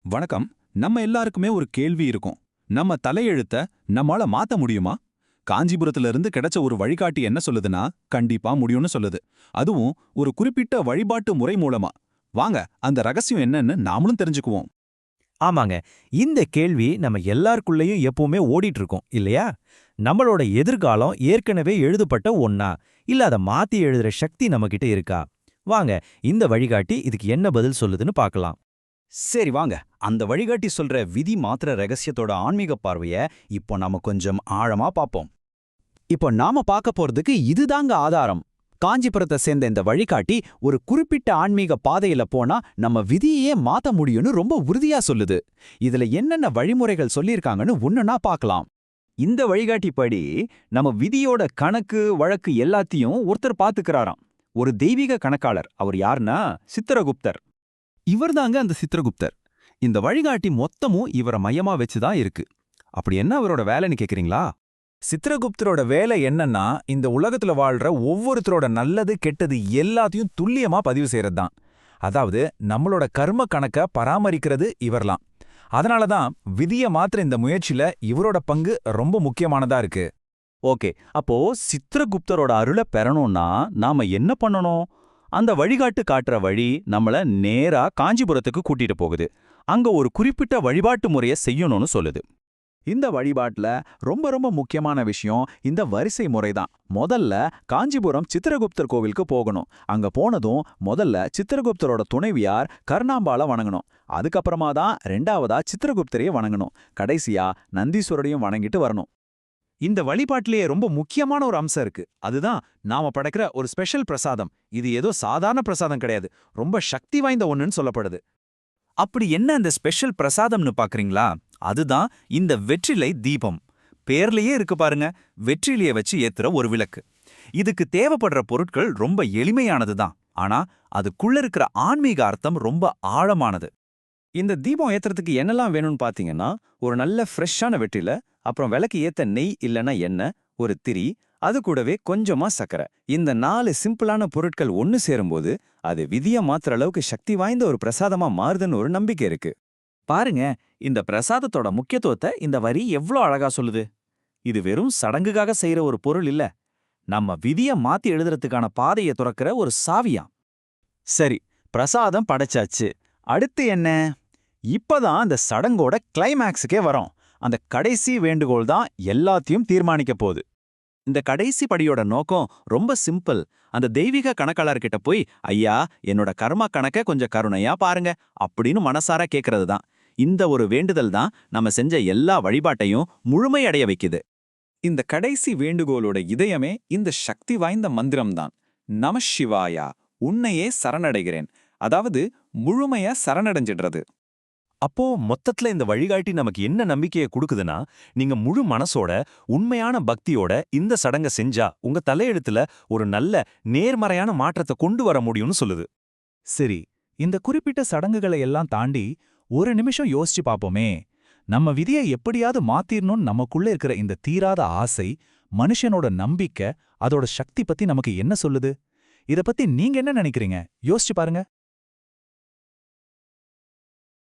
வணக்கம். நம்ம எல்லாருக்குமே ஒரு கேள்வி இருக்கும். நம்ம தலையெழுத்த நம்மால மாத்த முடியுமா? காஞ்சிபுரத்துல இருந்து கிடைச்ச ஒரு வழிகாட்டி என்ன சொல்லுதுன்னா, கண்டிப்பா முடியும்னு சொல்லுது. அதுவும் ஒரு குறிப்பிட்ட வழிபாட்டு முறை மூலமா. வாங்க, அந்த ரகசியம் என்னன்னு நாமளும் தெரிஞ்சுக்குவோம். ஆமாங்க. இந்த கேள்வி நம்ம எல்லாருக்குள்ளேயும் எப்பவுமே ஓடிட்டு இருக்கும் இல்லையா? நம்மளோட எதிர்காலம் ஏற்கனவே எழுதப்பட்ட ஒண்ணா? இல்ல அத மாத்தி எழுதுற சக்தி நம்மகிட்ட இருக்கா? வாங்க, இந்த வழிகாட்டி இதுக்கு என்ன பதில் சொல்லுதுன்னு பார்க்கலாம். சரி வாங்க, அந்த வழிகாட்டி சொல்ற விதி மாத்திர ரகசியத்தோட ஆன்மீக பார்வைய இப்போ நாம கொஞ்சம் ஆழமா பார்ப்போம். இப்போ நாம பார்க்க போறதுக்கு இதுதாங்க ஆதாரம். காஞ்சிபுரத்தை சேர்ந்த இந்த வழிகாட்டி ஒரு குறிப்பிட்ட ஆன்மீக பாதையில போனா நம்ம விதியையே மாத்த முடியும்னு ரொம்ப உறுதியா சொல்லுது. இதுல என்னென்ன வழிமுறைகள் சொல்லியிருக்காங்கன்னு ஒண்ணுன்னா பார்க்கலாம். இந்த வழிகாட்டி படி நம்ம விதியோட கணக்கு வழக்கு எல்லாத்தையும் ஒருத்தர் பாத்துக்கிறாராம். ஒரு தெய்வீக கணக்காளர். அவர் யாருன்னா சித்திரகுப்தர். இவர்தாங்க அந்த சித்திரகுப்தர். இந்த வழிகாட்டி மொத்தமும் இவரை மையமா வச்சுதான் இருக்கு. அப்படி என்ன அவரோட வேலைன்னு கேக்குறீங்களா? சித்திரகுப்தரோட வேலை என்னன்னா, இந்த உலகத்துல வாழ்ற ஒவ்வொருத்தரோட நல்லது கெட்டது எல்லாத்தையும் துல்லியமா பதிவு செய்யறதுதான். அதாவது நம்மளோட கர்ம கணக்க பராமரிக்கிறது இவர்லாம். அதனாலதான் விதிய மாத்திர இந்த முயற்சியில இவரோட பங்கு ரொம்ப முக்கியமானதா இருக்கு. ஓகே, அப்போ சித்திரகுப்தரோட அருளை பெறணும்னா நாம என்ன பண்ணணும்? அந்த வழிகாட்டு காட்டுற வழி நம்மள நேரா காஞ்சிபுரத்துக்கு கூட்டிட்டு போகுது. அங்க ஒரு குறிப்பிட்ட வழிபாட்டு முறைய செய்யணும்னு சொல்லுது. இந்த வழிபாட்டுல ரொம்ப ரொம்ப முக்கியமான விஷயம் இந்த வரிசை முறைதான். முதல்ல காஞ்சிபுரம் சித்திரகுப்தர் கோவிலுக்கு போகணும். அங்க போனதும் முதல்ல சித்திரகுப்தரோட துணைவியார் கர்ணாம்பாள வணங்கணும். அதுக்கப்புறமா தான் ரெண்டாவதா சித்திரகுப்தரையே வணங்கணும். கடைசியா நந்தீஸ்வரரையும் வணங்கிட்டு வரணும். இந்த வழிபாட்டிலேயே ரொம்ப முக்கியமான ஒரு அம்சம் இருக்கு. அதுதான் நாம படைக்கிற ஒரு ஸ்பெஷல் பிரசாதம். இது ஏதோ சாதாரண பிரசாதம் கிடையாது, ரொம்ப சக்தி வாய்ந்த ஒண்ணுன்னு சொல்லப்படுது. அப்படி என்ன அந்த ஸ்பெஷல் பிரசாதம்னு பாக்குறீங்களா? அதுதான் இந்த வெற்றிலை தீபம். பேர்லயே இருக்கு பாருங்க, வெற்றிலைய வச்சு ஏத்துற ஒரு விளக்கு. இதுக்கு தேவைப்படுற பொருட்கள் ரொம்ப எளிமையானதுதான். ஆனா அதுக்குள்ள இருக்கிற ஆன்மீக அர்த்தம் ரொம்ப ஆழமானது. இந்த தீபம் ஏத்துறதுக்கு என்னெல்லாம் வேணும்னு பாத்தீங்கன்னா, ஒரு நல்ல ஃப்ரெஷ்ஷான வெற்றில, அப்புறம் விளக்கு ஏத்த நெய் இல்லனா எண்ணெய், ஒரு திரி, அது கூடவே கொஞ்சமா சக்கரை. இந்த 4 சிம்பிளான பொருட்கள் ஒன்னு சேரும்போது அது விதிய மாத்திர அளவுக்கு சக்தி வாய்ந்த ஒரு பிரசாதமா மாறுதுன்னு ஒரு நம்பிக்கை இருக்கு. பாருங்க, இந்த பிரசாதத்தோட முக்கியத்துவத்தை இந்த வரி எவ்ளோ அழகா சொல்லுது. இது வெறும் சடங்குக்காக செய்யற ஒரு பொருள் இல்ல, நம்ம விதிய மாத்தி எழுதுறதுக்கான பாதையை துறக்கிற ஒரு சாவியாம். சரி, பிரசாதம் படைச்சாச்சு. அடுத்து என்ன? இப்பதான் அந்த சடங்கோட கிளைமேக்ஸுக்கே வரோம். அந்த கடைசி வேண்டுகோள் தான் எல்லாத்தையும் தீர்மானிக்க போகுது. இந்த கடைசி படியோட நோக்கம் ரொம்ப சிம்பிள். அந்த தெய்வீக கணக்காளர்கிட்ட போய், ஐயா, என்னோட கர்மா கணக்க கொஞ்சம் கருணையா பாருங்க அப்படின்னு மனசார கேட்கறது தான். இந்த ஒரு வேண்டுதல் தான் நம்ம செஞ்ச எல்லா வழிபாட்டையும் முழுமையடைய வைக்குது. இந்த கடைசி வேண்டுகோளோட இதயமே இந்த சக்தி வாய்ந்த மந்திரம்தான். நம சிவாயா, உன்னையே சரணடைகிறேன். அதாவது முழுமையா சரணடைஞ்சிடுறது. அப்போ மொத்தத்துல இந்த வழிகாட்டி நமக்கு என்ன நம்பிக்கையை கொடுக்குதுன்னா, நீங்க முழு மனசோட உண்மையான பக்தியோட இந்த சடங்க செஞ்சா உங்க தலையெழுத்துல ஒரு நல்ல நேர்மறையான மாற்றத்தை கொண்டு வர முடியும்னு சொல்லுது. சரி, இந்த குறிப்பிட்ட சடங்குகளை எல்லாம் தாண்டி ஒரு நிமிஷம் யோசிச்சு பாப்போமே. நம்ம விதியை எப்படியாவது மாத்திரணும்னு நமக்குள்ள இருக்கிற இந்த தீராத ஆசை, மனுஷனோட நம்பிக்கை, அதோட சக்தி பத்தி நமக்கு என்ன சொல்லுது? இத பத்தி நீங்க என்ன நினைக்கிறீங்க? யோசிச்சு பாருங்க.